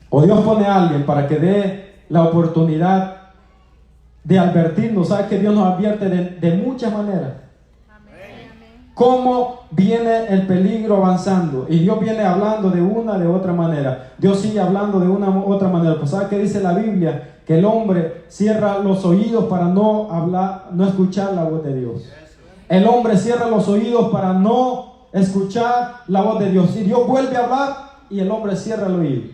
o Dios pone a alguien para que dé la oportunidad de advertirnos, ¿sabe que Dios nos advierte de muchas maneras? Cómo viene el peligro avanzando, y Dios viene hablando de una, de otra manera. Dios sigue hablando de una u otra manera. Pues ¿sabe qué dice la Biblia? Que el hombre cierra los oídos para no hablar, no escuchar la voz de Dios. El hombre cierra los oídos para no escuchar la voz de Dios. Y Dios vuelve a hablar y el hombre cierra el oído.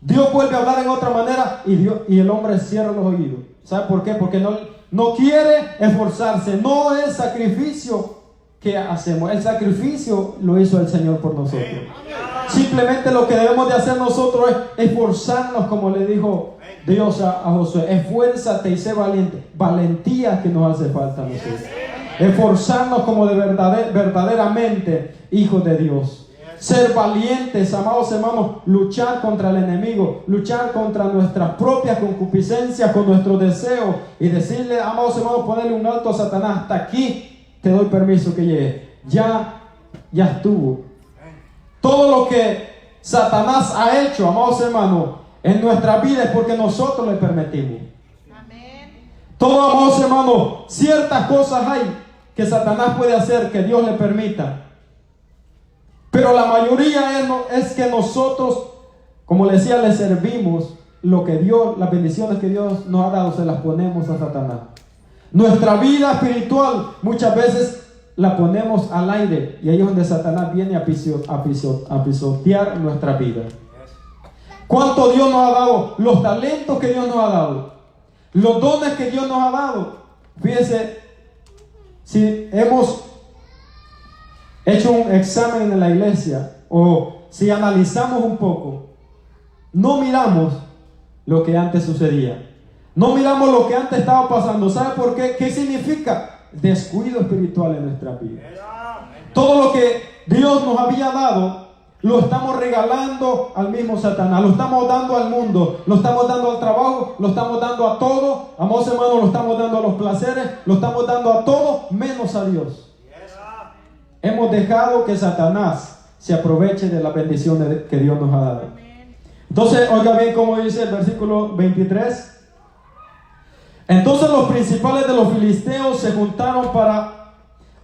Dios vuelve a hablar en otra manera y el hombre cierra los oídos. ¿Sabe por qué? Porque no quiere esforzarse. No es sacrificio que hacemos. El sacrificio lo hizo el Señor por nosotros. Simplemente lo que debemos de hacer nosotros es esforzarnos, como le dijo Dios a Josué. Esfuérzate y sé valiente. Valentía que nos hace falta a nosotros. Esforzarnos como de verdaderamente hijos de Dios. Ser valientes, amados hermanos, luchar contra el enemigo, luchar contra nuestras propias concupiscencias, con nuestros deseos, y decirle, amados hermanos, ponerle un alto a Satanás. Hasta aquí te doy permiso que llegue. Ya estuvo. Todo lo que Satanás ha hecho, amados hermanos, en nuestra vida es porque nosotros le permitimos. Todo, amados hermanos, ciertas cosas hay que Satanás puede hacer, que Dios le permita. Pero la mayoría es que nosotros, como le decía, le servimos lo que Dios, las bendiciones que Dios nos ha dado, se las ponemos a Satanás. Nuestra vida espiritual muchas veces la ponemos al aire, y ahí es donde Satanás viene a pisotear nuestra vida. ¿Cuánto Dios nos ha dado? Los talentos que Dios nos ha dado, los dones que Dios nos ha dado. Fíjense, si hemos hecho un examen en la iglesia, o si analizamos un poco, no miramos lo que antes sucedía, no miramos lo que antes estaba pasando. ¿Sabe por qué? ¿Qué significa? Descuido espiritual en nuestra vida. Todo lo que Dios nos había dado lo estamos regalando al mismo Satanás, lo estamos dando al mundo, lo estamos dando al trabajo, lo estamos dando a todo. Amados hermanos, lo estamos dando a los placeres, lo estamos dando a todo menos a Dios. Hemos dejado que Satanás se aproveche de las bendiciones que Dios nos ha dado. Entonces, oiga bien cómo dice el versículo 23. Entonces los principales de los filisteos se juntaron para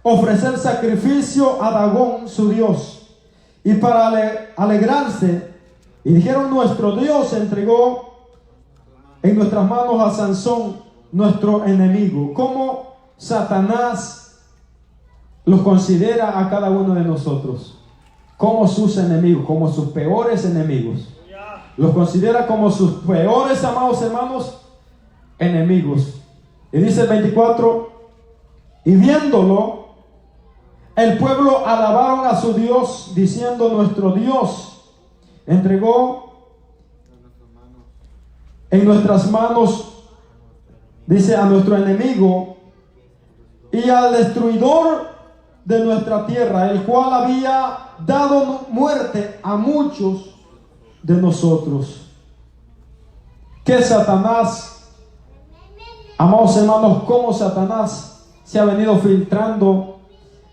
ofrecer sacrificio a Dagón, su dios, y para alegrarse, y dijeron: nuestro Dios entregó en nuestras manos a Sansón, nuestro enemigo. ¿Cómo Satanás los considera a cada uno de nosotros como sus enemigos, como sus peores enemigos? Los considera como sus peores, amados hermanos, enemigos. Y dice el 24: y viéndolo, el pueblo alabaron a su Dios, diciendo: nuestro Dios entregó en nuestras manos, dice, a nuestro enemigo y al destruidor de nuestra tierra, el cual había dado muerte a muchos de nosotros. Que Satanás, amados hermanos, como Satanás se ha venido filtrando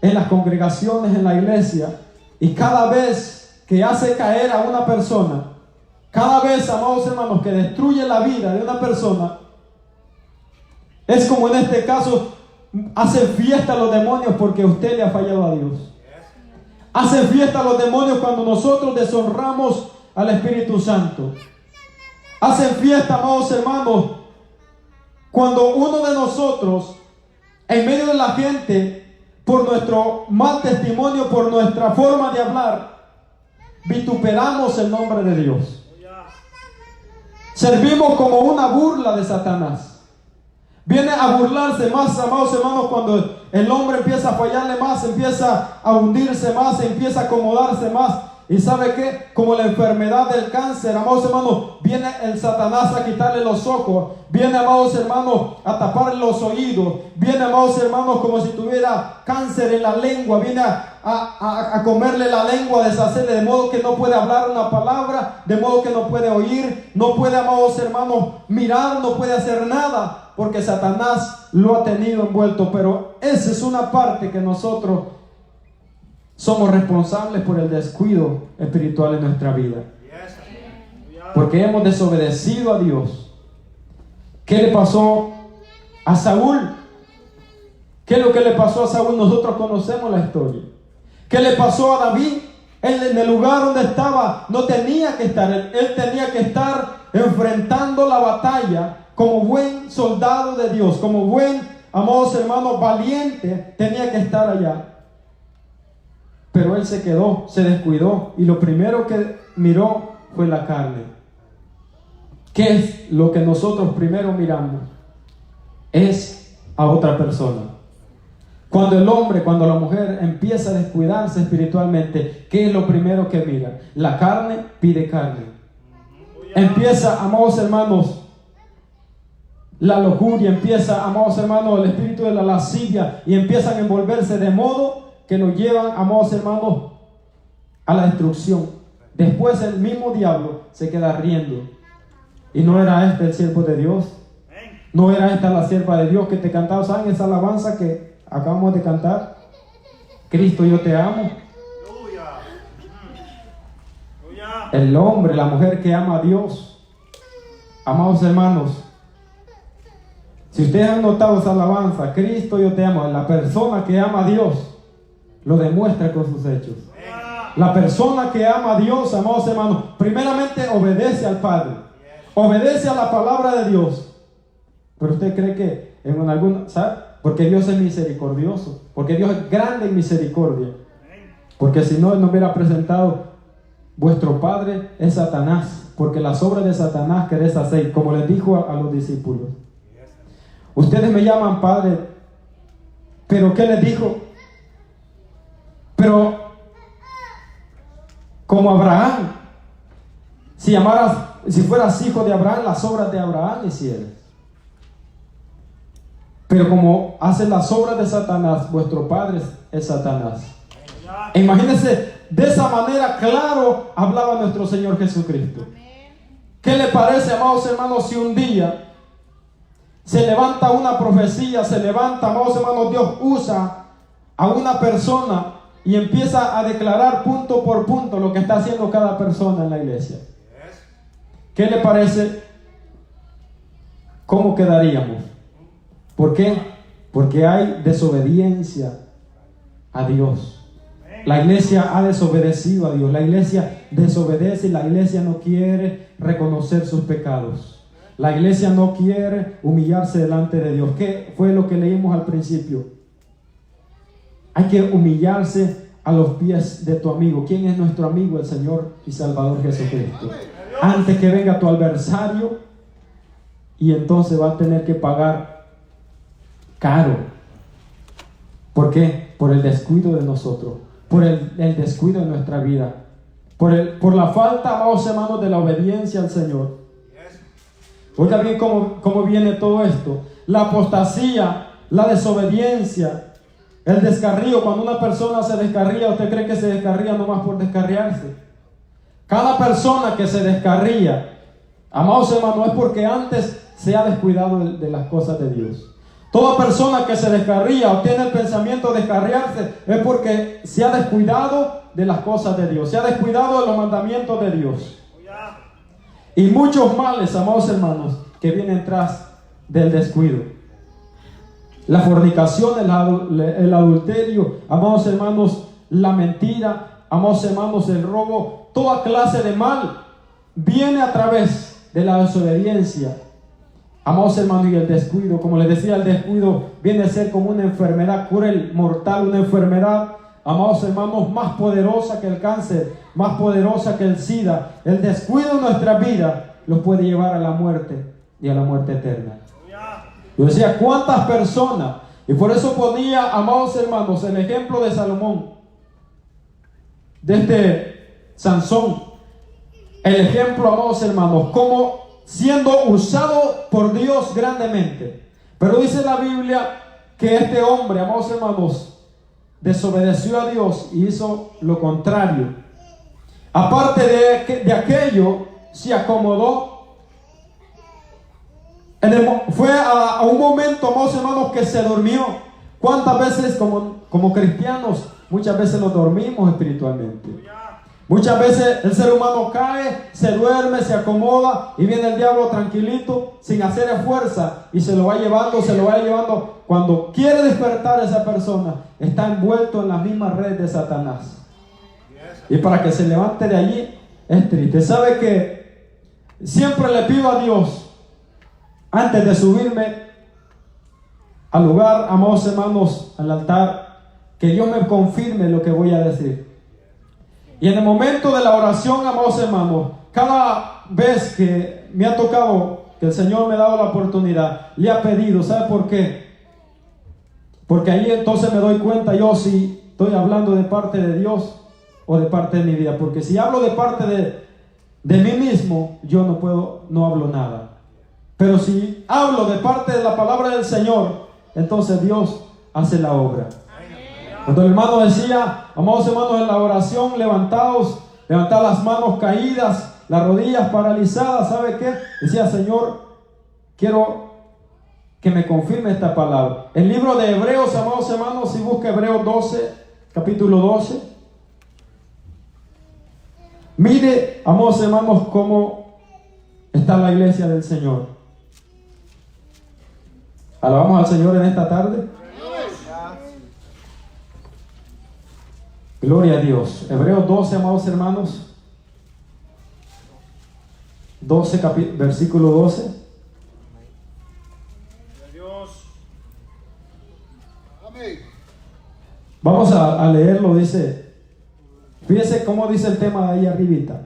en las congregaciones, en la iglesia, y cada vez que hace caer a una persona, cada vez, amados hermanos, que destruye la vida de una persona, es como en este caso, hace fiesta a los demonios porque usted le ha fallado a Dios. Hace fiesta a los demonios cuando nosotros deshonramos al Espíritu Santo. Hacen fiesta, amados hermanos, cuando uno de nosotros, en medio de la gente, por nuestro mal testimonio, por nuestra forma de hablar, vituperamos el nombre de Dios. Servimos como una burla de Satanás. Viene a burlarse más, amados hermanos, cuando el hombre empieza a fallarle más, empieza a hundirse más, empieza a acomodarse más. ¿Y sabe qué? Como la enfermedad del cáncer, amados hermanos, viene el Satanás a quitarle los ojos. Viene, amados hermanos, a taparle los oídos. Viene, amados hermanos, como si tuviera cáncer en la lengua. Viene a comerle la lengua, a deshacerle, de modo que no puede hablar una palabra, de modo que no puede oír, no puede, amados hermanos, mirar, no puede hacer nada, porque Satanás lo ha tenido envuelto. Pero esa es una parte que nosotros somos responsables por el descuido espiritual en nuestra vida, porque hemos desobedecido a Dios. ¿Qué le pasó a Saúl? ¿Qué es lo que le pasó a Saúl? Nosotros conocemos la historia. ¿Qué le pasó a David? Él, en el lugar donde estaba, no tenía que estar. Él tenía que estar enfrentando la batalla como buen soldado de Dios, como buen, amados hermanos, valiente. Tenía que estar allá. Pero él se quedó, se descuidó, y lo primero que miró fue la carne. ¿Qué es lo que nosotros primero miramos? Es a otra persona. Cuando el hombre, cuando la mujer empieza a descuidarse espiritualmente, ¿qué es lo primero que mira? La carne pide carne. Empieza, amados hermanos, la lujuria, empieza, amados hermanos, el espíritu de la lascivia, y empiezan a envolverse de modo que nos llevan, amados hermanos, a la destrucción. Después el mismo diablo se queda riendo. ¿Y no era este el siervo de Dios? ¿No era esta la sierva de Dios que te cantaba? ¿Saben esa alabanza que acabamos de cantar? Cristo, yo te amo. El hombre, la mujer que ama a Dios. Amados hermanos, si ustedes han notado esa alabanza, Cristo, yo te amo, la persona que ama a Dios lo demuestra con sus hechos. La persona que ama a Dios, amados hermanos, primeramente obedece al Padre, obedece a la palabra de Dios. Pero usted cree que en alguna, ¿sabe? Porque Dios es misericordioso, porque Dios es grande en misericordia. Porque si no, Él nos hubiera presentado: vuestro padre es Satanás, porque las obras de Satanás queréis hacer, como les dijo a los discípulos. Ustedes me llaman padre, pero ¿qué les dijo? Pero como Abraham, si fueras hijo de Abraham, las obras de Abraham hicieras. Pero como hacen las obras de Satanás, vuestro padre es Satanás. Imagínense, de esa manera, claro, hablaba nuestro Señor Jesucristo. ¿Qué le parece, amados hermanos, si un día se levanta una profecía, se levanta, amados hermanos, Dios usa a una persona y empieza a declarar punto por punto lo que está haciendo cada persona en la iglesia? ¿Qué le parece? ¿Cómo quedaríamos? ¿Por qué? Porque hay desobediencia a Dios. La iglesia ha desobedecido a Dios. La iglesia desobedece y la iglesia no quiere reconocer sus pecados. La iglesia no quiere humillarse delante de Dios. ¿Qué fue lo que leímos al principio? Hay que humillarse a los pies de tu amigo. ¿Quién es nuestro amigo? El Señor y Salvador Jesucristo. Antes que venga tu adversario, y entonces va a tener que pagar caro. ¿Por qué? Por el descuido de nosotros, por el descuido de nuestra vida, por la falta, amados hermanos, de la obediencia al Señor. Oiga bien cómo viene todo esto. La apostasía, la desobediencia, el descarrío. Cuando una persona se descarría, ¿usted cree que se descarría nomás por descarriarse? Cada persona que se descarría, amados hermanos, es porque antes se ha descuidado de las cosas de Dios. Toda persona que se descarría o tiene el pensamiento de descarriarse es porque se ha descuidado de las cosas de Dios, se ha descuidado de los mandamientos de Dios. Y muchos males, amados hermanos, que vienen tras del descuido. La fornicación, el adulterio, amados hermanos, la mentira, amados hermanos, el robo, toda clase de mal viene a través de la desobediencia. Amados hermanos, y el descuido, como les decía, el descuido viene a ser como una enfermedad cruel, mortal, una enfermedad, amados hermanos, más poderosa que el cáncer, más poderosa que el SIDA. El descuido de nuestra vida los puede llevar a la muerte y a la muerte eterna. Yo decía, ¿cuántas personas? Y por eso ponía, amados hermanos, el ejemplo de Salomón, de este Sansón. El ejemplo, amados hermanos, como siendo usado por Dios grandemente. Pero dice la Biblia que este hombre, amados hermanos, desobedeció a Dios y hizo lo contrario. Aparte de aquello, se acomodó. Fue a un momento, amados hermanos, que se durmió. ¿Cuántas veces como cristianos, muchas veces nos dormimos espiritualmente? Muchas veces el ser humano cae, se duerme, se acomoda y viene el diablo tranquilito, sin hacer fuerza, y se lo va llevando. Cuando quiere despertar a esa persona, está envuelto en la misma red de Satanás. Y para que se levante de allí, es triste. ¿Sabe que siempre le pido a Dios, antes de subirme al lugar, amados hermanos, al altar, que Dios me confirme lo que voy a decir? Y en el momento de la oración, amados hermanos, cada vez que me ha tocado, que el Señor me ha dado la oportunidad, le ha pedido, ¿sabe por qué? Porque ahí entonces me doy cuenta yo si estoy hablando de parte de Dios o de parte de mi vida. Porque si hablo de parte de mí mismo, yo no hablo nada. Pero si hablo de parte de la palabra del Señor, entonces Dios hace la obra. Cuando el hermano decía, amados hermanos, en la oración, levantad las manos caídas, las rodillas paralizadas, ¿sabe qué? Decía, Señor, quiero que me confirme esta palabra. El libro de Hebreos, amados hermanos, si busca Hebreos 12, capítulo 12. Mire, amados hermanos, cómo está la iglesia del Señor. Alabamos al Señor en esta tarde. Gloria a Dios. Hebreos 12, amados hermanos. 12, versículo 12. Vamos a leerlo, dice. Fíjese cómo dice el tema de ahí arribita.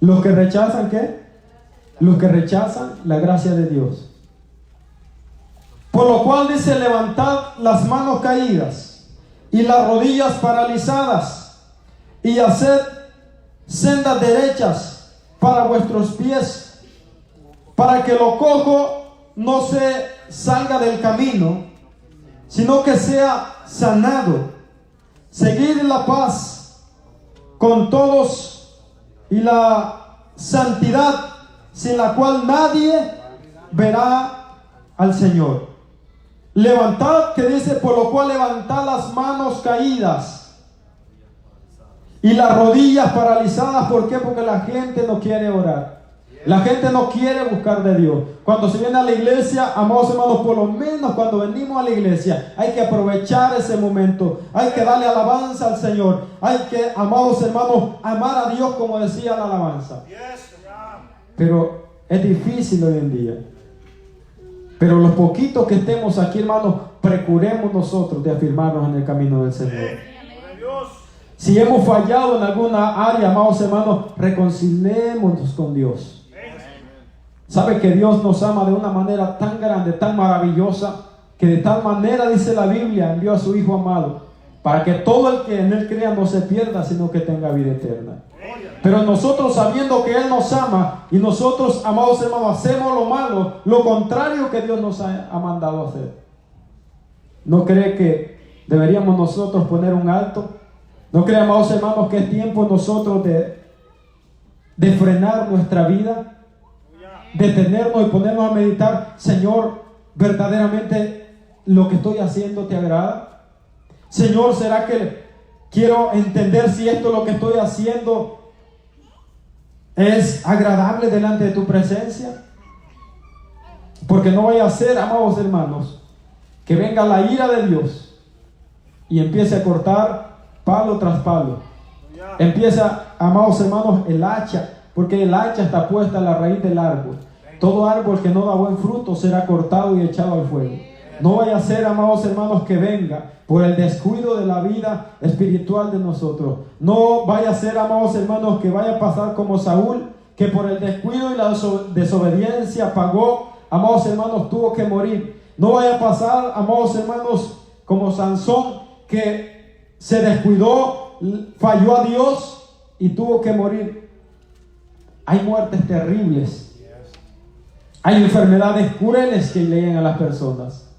Los que rechazan, ¿qué? Los que rechazan la gracia de Dios. Por lo cual dice, levantad las manos caídas y las rodillas paralizadas, y haced sendas derechas para vuestros pies, para que lo cojo no se salga del camino, sino que sea sanado. Seguid la paz con todos y la santidad, sin la cual nadie verá al Señor. Levantad, que dice, por lo cual levantad las manos caídas y las rodillas paralizadas. ¿Por qué? Porque la gente no quiere orar. La gente no quiere buscar de Dios. Cuando se viene a la iglesia, amados hermanos, por lo menos cuando venimos a la iglesia, hay que aprovechar ese momento. Hay que darle alabanza al Señor. Hay que, amados hermanos, amar a Dios como decía la alabanza. Pero es difícil hoy en día. Pero los poquitos que estemos aquí, hermanos, procuremos nosotros de afirmarnos en el camino del Señor. Si hemos fallado en alguna área, amados hermanos, reconciliémonos con Dios. ¿Sabe que Dios nos ama de una manera tan grande, tan maravillosa, que de tal manera, dice la Biblia, envió a su Hijo amado, para que todo el que en Él crea no se pierda, sino que tenga vida eterna? Pero nosotros, sabiendo que Él nos ama, y nosotros, amados hermanos, hacemos lo malo, lo contrario que Dios nos ha mandado a hacer. ¿No cree que deberíamos nosotros poner un alto? ¿No cree, amados hermanos, que es tiempo nosotros de frenar nuestra vida? Detenernos y ponernos a meditar. Señor, verdaderamente lo que estoy haciendo te agrada. Señor, ¿será que quiero entender si esto lo que estoy haciendo es agradable delante de tu presencia? Porque no vaya a ser, amados hermanos, que venga la ira de Dios y empiece a cortar palo tras palo. Empieza, amados hermanos, el hacha, porque el hacha está puesta a la raíz del árbol. Todo árbol que no da buen fruto será cortado y echado al fuego. No vaya a ser, amados hermanos, que venga por el descuido de la vida espiritual de nosotros. No vaya a ser, amados hermanos, que vaya a pasar como Saúl, que por el descuido y la desobediencia pagó, amados hermanos, tuvo que morir. No vaya a pasar, amados hermanos, como Sansón, que se descuidó, falló a Dios y tuvo que morir. Hay muertes terribles. Hay enfermedades crueles que llegan a las personas.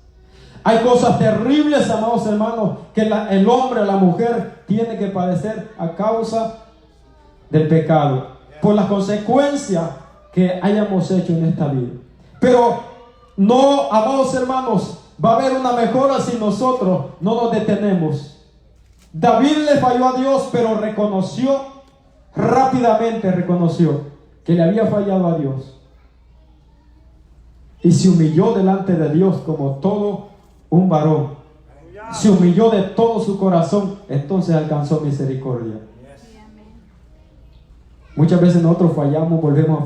Hay cosas terribles, amados hermanos, que el hombre o la mujer tiene que padecer a causa del pecado, por las consecuencias que hayamos hecho en esta vida. Pero no, amados hermanos, va a haber una mejora si nosotros no nos detenemos. David le falló a Dios, pero rápidamente reconoció que le había fallado a Dios. Y se humilló delante de Dios como todo un varón. Se humilló de todo su corazón. Entonces alcanzó misericordia. Muchas veces nosotros fallamos, volvemos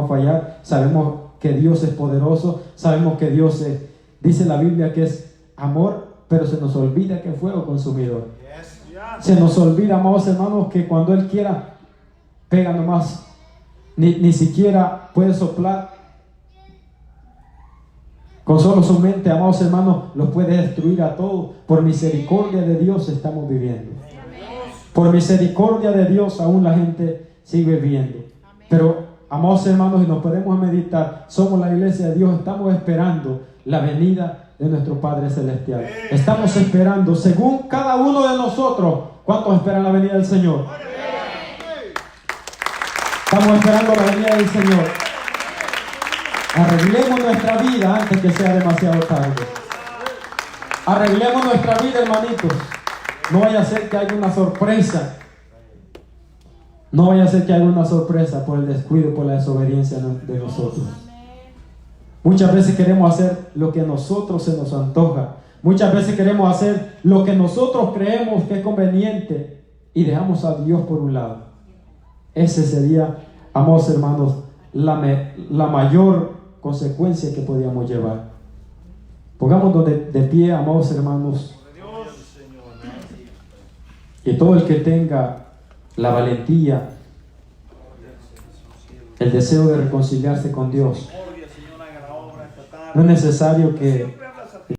a fallar. Sabemos que Dios es poderoso. Sabemos que Dios dice la Biblia que es amor, pero se nos olvida que es fuego consumidor. Se nos olvida, amados hermanos, que cuando Él quiera, pega nomás. Ni siquiera puede soplar. Con solo su mente, amados hermanos, los puede destruir a todos. Por misericordia de Dios estamos viviendo. Por misericordia de Dios aún la gente sigue viviendo. Pero, amados hermanos, y nos podemos meditar, somos la iglesia de Dios, estamos esperando la venida de nuestro Padre Celestial. Estamos esperando, según cada uno de nosotros, ¿cuántos esperan la venida del Señor? Estamos esperando la venida del Señor. Arreglemos nuestra vida antes que sea demasiado tarde. Arreglemos nuestra vida, hermanitos. No vaya a ser que haya una sorpresa. No vaya a ser que haya una sorpresa por el descuido, por la desobediencia de nosotros. Muchas veces queremos hacer lo que a nosotros se nos antoja. Muchas veces queremos hacer lo que nosotros creemos que es conveniente y dejamos a Dios por un lado. Ese sería, amados hermanos, la mayor consecuencia que podíamos llevar. Pongámonos de pie, amados hermanos, y todo el que tenga la valentía, el deseo de reconciliarse con Dios, no es necesario que